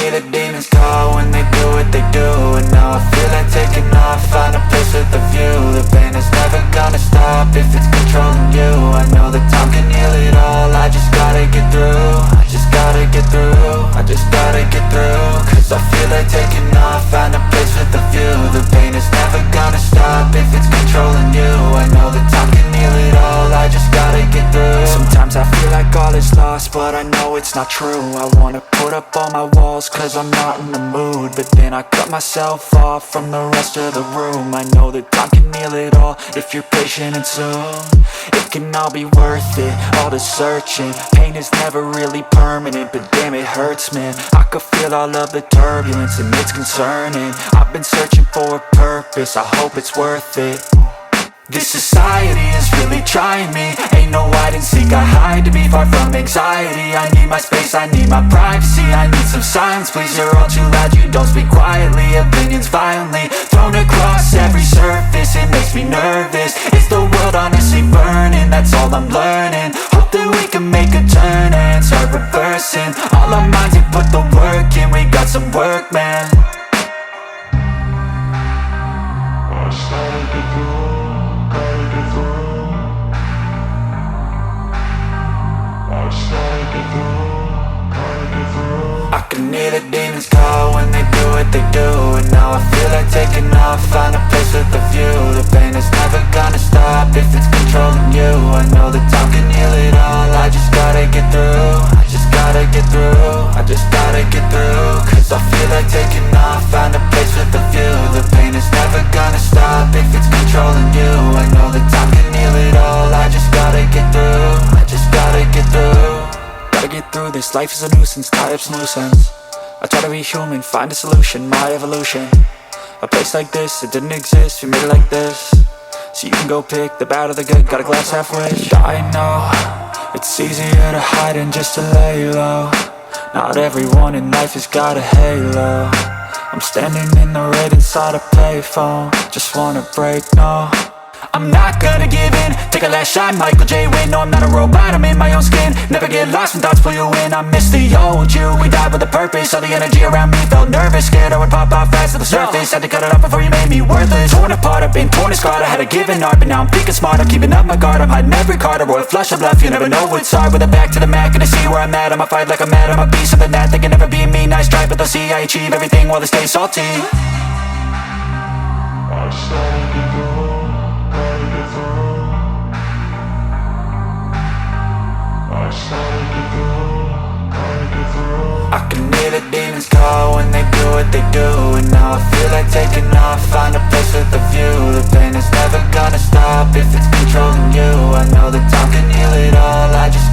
hear the demons call when they do what they do. And now I feel like taking off, find a place with a view. The pain is never gonna stop if it's controlling you. I know that time can heal it all, I just gotta get through. I just gotta get through, I just gotta get through. Cause I feel like taking off, find a place with a view. The pain is never gonna stop if it's controlling you. I know that time can heal it all, I just gotta get through. Sometimes I feel like all is lost, but I know it's not true. I wanna put up all my walls cause I'm not in the mood, but then I cut myself off from the rest of the room. I know that time can heal it all if you're patient and soon it can all be worth it, all the searching. Pain is never really permanent, but damn it hurts, man. I could feel all of the turbulence and it's concerning. I've been searching for a purpose, I hope it's worth it. This society is really trying me. Ain't no hide and seek, I hide to be far from anxiety. I need my space, I need my privacy. I need some silence, please, you're all too loud. You don't speak quietly, opinions violently thrown across every surface. It makes me nervous, is the world honestly burning? That's all I'm learning. Hope that we can make a turn and start reversing all our minds and put the work in. We got some work, man. I started to do. I can hear the demons call when they do what they do. And now I feel like taking off, find a place with a view. The pain is never gonna stop if it's controlling you. I know that time can heal it all, I just gotta get through. I just gotta get through, I just gotta get through. Cause I feel like taking off, find a place with a view. The pain is never gonna stop if it's controlling you. I know that time can heal it all, I just gotta get through. I just gotta get through. Gotta get through this, life is a nuisance, tie up some loose ends. I try to be human, find a solution, my evolution. A place like this, it didn't exist, we made it like this. So you can go pick the bad or the good, got a glass half wish. I know, it's easier to hide than just to lay low. Not everyone in life has got a halo. I'm standing in the red inside a payphone, just wanna break, no. I'm not gonna give in, take a last shot, Michael J. Win. No, I'm not a robot, I'm in my own skin. Never get lost when thoughts pull you in. I miss the old you, we died with a purpose. All the energy around me felt nervous, scared I would pop out fast to the surface. Had to cut it off before you made me worthless. Torn apart, I've been torn and scarred. I had a given art, but now I'm thinking smart. I'm keeping up my guard, I'm hiding every card. A royal flush of bluff, you never know what's hard. With a back to the mat, gonna see where I'm at. I'ma fight like I'm mad, I'ma be something that they can never be me. Nice try, but they'll see I achieve everything while they stay salty. I started to go. I can hear the demons call when they do what they do. And now I feel like taking off, find a place with a view. The pain is never gonna stop if it's controlling you. I know that time can heal it all, I just